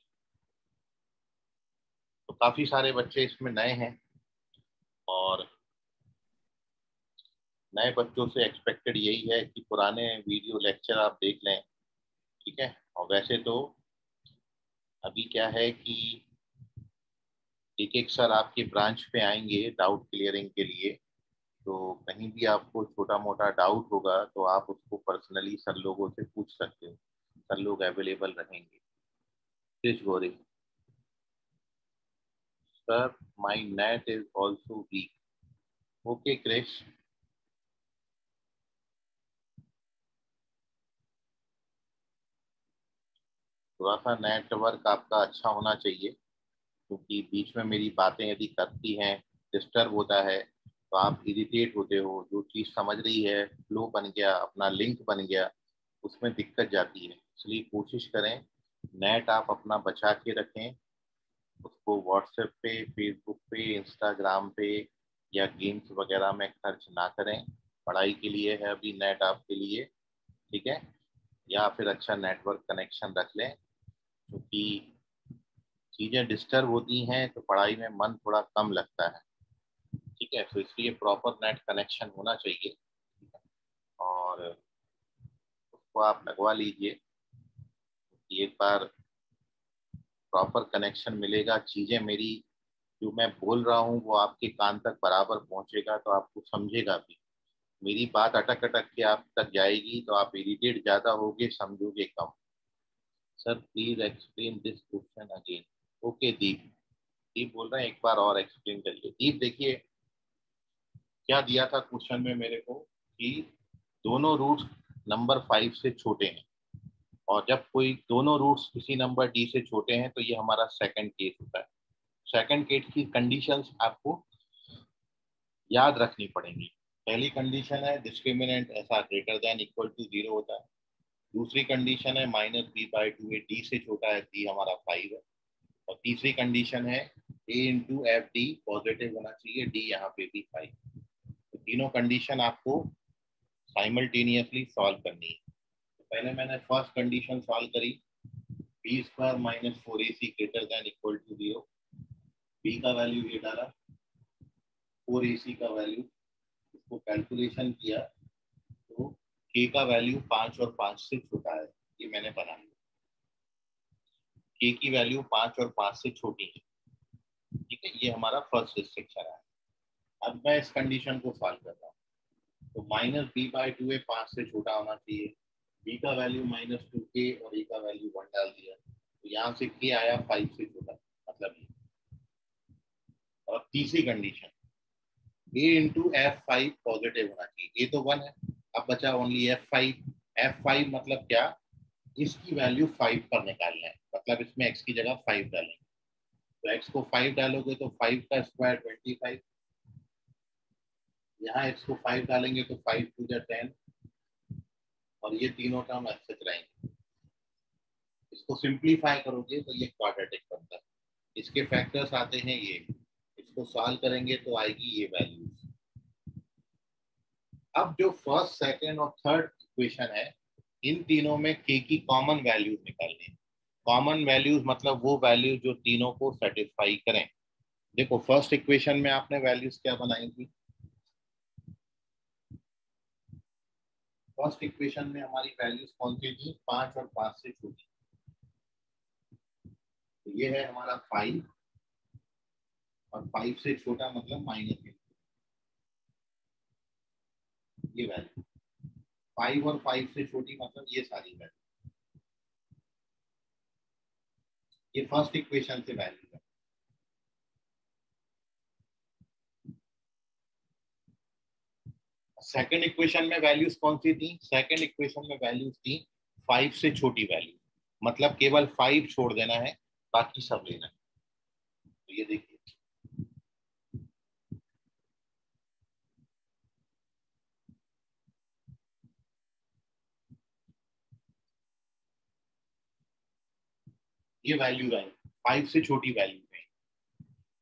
तो काफी सारे बच्चे इसमें नए हैं और नए बच्चों से एक्सपेक्टेड यही है कि पुराने वीडियो लेक्चर आप देख लें। ठीक है? और वैसे तो अभी क्या है कि एक एक सर आपके ब्रांच पे आएंगे डाउट क्लियरिंग के लिए। तो कहीं भी आपको छोटा मोटा डाउट होगा तो आप उसको पर्सनली सर लोगों से पूछ सकते हो, सर लोग अवेलेबल रहेंगे। Krish Gauri sir, my net is also weak. Okay Krish, थोड़ा सा नेटवर्क आपका अच्छा होना चाहिए, क्योंकि बीच में मेरी बातें यदि करती हैं, डिस्टर्ब होता है तो आप इरिटेट होते हो। जो चीज़ समझ रही है, फ्लो बन गया, अपना लिंक बन गया, उसमें दिक्कत जाती है। इसलिए कोशिश करें नेट आप अपना बचा के रखें, उसको व्हाट्सएप पे, फेसबुक पे, इंस्टाग्राम पे या गेम्स वगैरह में खर्च ना करें। पढ़ाई के लिए है अभी नेट आपके लिए। ठीक है? या फिर अच्छा नेटवर्क कनेक्शन रख लें, क्योंकि चीज़ें डिस्टर्ब होती हैं तो पढ़ाई में मन थोड़ा कम लगता है। ठीक है? तो इसलिए प्रॉपर नेट कनेक्शन होना चाहिए और उसको आप लगवा लीजिए। एक बार प्रॉपर कनेक्शन मिलेगा, चीज़ें मेरी जो मैं बोल रहा हूँ वो आपके कान तक बराबर पहुंचेगा, तो आपको समझेगा भी। मेरी बात अटक अटक के आप तक जाएगी तो आप इरिटेट ज़्यादा होगे, समझोगे कम। Sir please explain this question again. Okay Deep, Deep बोल रहे हैं एक बार और एक्सप्लेन करिए। दीप देखिए क्या दिया था क्वेश्चन में मेरे को कि दोनों रूट्स नंबर 5 से छोटे हैं, और जब कोई दोनों रूट्स किसी नंबर डी से छोटे हैं तो ये हमारा सेकंड केस होता है। सेकंड केस की कंडीशंस आपको याद रखनी पड़ेंगी। पहली कंडीशन है डिस्क्रिमिनेंट ऐसा ग्रेटर देन इक्वल टू 0 होता है। दूसरी कंडीशन है -b/2 ए डी से छोटा है, डी हमारा 5 है। और तीसरी कंडीशन है a into F D positive होना चाहिए, डी यहाँ पे भी 5। तो तीनों कंडीशन आपको साइमल्टेनियसली सॉल्व करनी है। तो पहले मैंने फर्स्ट कंडीशन सॉल्व करी, b² - 4ac greater than equal to 0। b का वैल्यू ये डाला, 4ac का वैल्यू, इसको कैलकुलेशन किया तो k का वैल्यू 5 और 5 से छोटा है, ये मैंने बना लिया। k की वैल्यू 5 और 5 से छोटी है। ठीक है? ये हमारा फर्स्ट रिस्ट्रिक्शन है। अब मैं इस कंडीशन को सॉल्व कर रहा हूँ। तो -b/2 5 से छोटा होना चाहिए, b का वैल्यू -2k और e का वैल्यू 1 डाल दिया, तो यहाँ से k आया 5 से छोटा, मतलब ये। और तीसरी condition a into F5 positive होना चाहिए, ये तो 1 है। अब बचा ओनली F5। F5 मतलब क्या? इसकी वैल्यू 5 पर निकालना है, मतलब इसमें x की जगह 5 डालेंगे। तो x को 5 डालोगे तो 5 का स्क्वायर 25, यहाँ x को 5 डालेंगे तो 5 2 जा 10, और ये तीनों टर्म ऐसे रहेंगे। इसको सिंप्लीफाई करोगे तो ये क्वाड्रेटिक बनता है। इसके फैक्टर्स आते हैं ये, इसको सॉल्व करेंगे तो आएगी ये वैल्यूज। अब जो फर्स्ट, सेकंड और थर्ड इक्वेशन है, इन तीनों में k की कॉमन वैल्यूज निकालनी है। कॉमन वैल्यूज मतलब वो वैल्यू जो तीनों को सेटिस्फाई करें। देखो फर्स्ट इक्वेशन में आपने वैल्यूज क्या बनाई थी? फर्स्ट इक्वेशन में हमारी वैल्यूज कौन सी थी? 5 और 5 से छोटी। तो ये है हमारा 5 और 5 से छोटा मतलब -, ये वैल्यू 5 और 5 से छोटी मतलब ये सारी वैल्यू, ये फर्स्ट इक्वेशन से वैल्यू है। सेकंड इक्वेशन में वैल्यूज कौन सी थी? सेकंड इक्वेशन में वैल्यूज थी 5 से छोटी वैल्यू, मतलब केवल 5 छोड़ देना है, बाकी सब लेना है। तो ये देखिए, ये वैल्यू है 5 से छोटी वैल्यू है।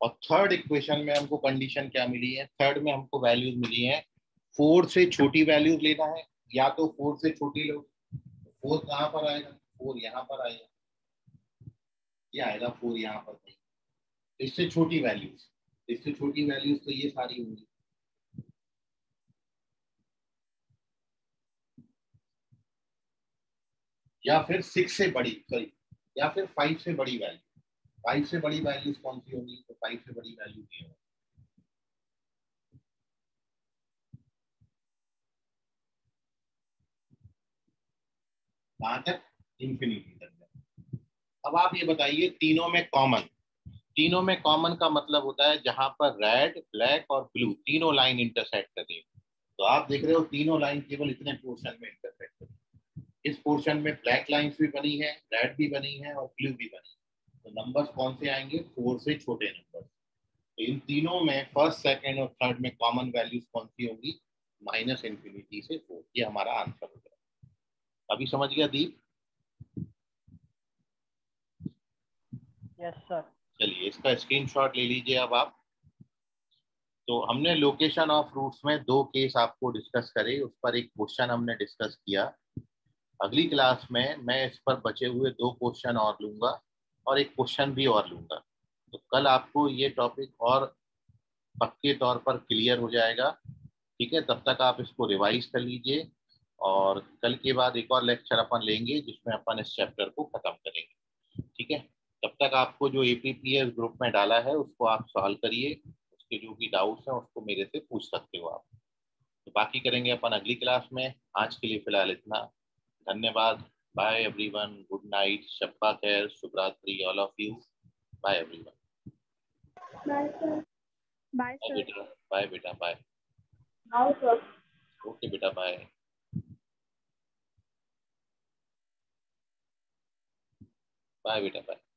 और थर्ड इक्वेशन में हमको कंडीशन क्या मिली है? थर्ड में हमको वैल्यूज मिली है 4 से छोटी वैल्यूज लेना है, या तो 4 से छोटी लो। 4 कहाँ पर आएगा? 4 यहाँ पर आएगा, ये आएगा 4 यहाँ पर नहीं। इससे छोटी वैल्यूज, इससे छोटी वैल्यूज तो ये सारी होंगी, या फिर 6 से बड़ी, सॉरी, या फिर 5 से बड़ी वैल्यू। 5 से बड़ी वैल्यूज कौन सी होगी? तो 5 से बड़ी वैल्यू ये होगी, कहाँ तक? इंफिनिटी तक। अब आप ये बताइए, तीनों में कॉमन, तीनों में कॉमन का मतलब होता है जहां पर रेड, ब्लैक और ब्लू तीनों लाइन इंटरसेक्ट कर रही है। तो आप देख रहे हो तीनों लाइन केवल इतने पोर्शन में इंटरसेक्ट कर रही है। इस पोर्शन में ब्लैक लाइंस भी बनी है, रेड भी बनी है और ब्लू भी बनी है। तो नंबर्स कौन से आएंगे? 4 से छोटे नंबर। तो इन तीनों में फर्स्ट, सेकंड और थर्ड में कॉमन वैल्यूज कौन सी होंगी? -इंफिनिटी से 4। ये हमारा आंसर हो गया। अभी समझ गया दीप? Yes sir. चलिए इसका स्क्रीनशॉट ले लीजिए अब आप। तो हमने लोकेशन ऑफ रूट्स में 2 केस आपको डिस्कस करे, उस पर एक क्वेश्चन हमने डिस्कस किया। अगली क्लास में मैं इस पर बचे हुए 2 क्वेश्चन और लूंगा और एक क्वेश्चन भी और लूंगा। तो कल आपको ये टॉपिक और पक्के तौर पर क्लियर हो जाएगा। ठीक है, तब तक आप इसको रिवाइज कर लीजिए और कल के बाद एक और लेक्चर अपन लेंगे जिसमें अपन इस चैप्टर को खत्म करेंगे। ठीक है, तब तक आपको जो APPS ग्रुप में डाला है उसको आप सॉल्व करिए, उसके जो भी डाउट्स हैं उसको मेरे से पूछ सकते हो आप। तो बाकी करेंगे अपन अगली क्लास में। आज के लिए फिलहाल इतना। धन्यवाद। बाय एवरीवन, गुड नाइट, शब्बा खैर, शुभ रात्रि all of you. Bye everyone. Bye sir. Bye bye sir. बेटा, बाय बेटा, बाय। Bye sir. ओके बेटा, बाय। बाय बेटा, बाय।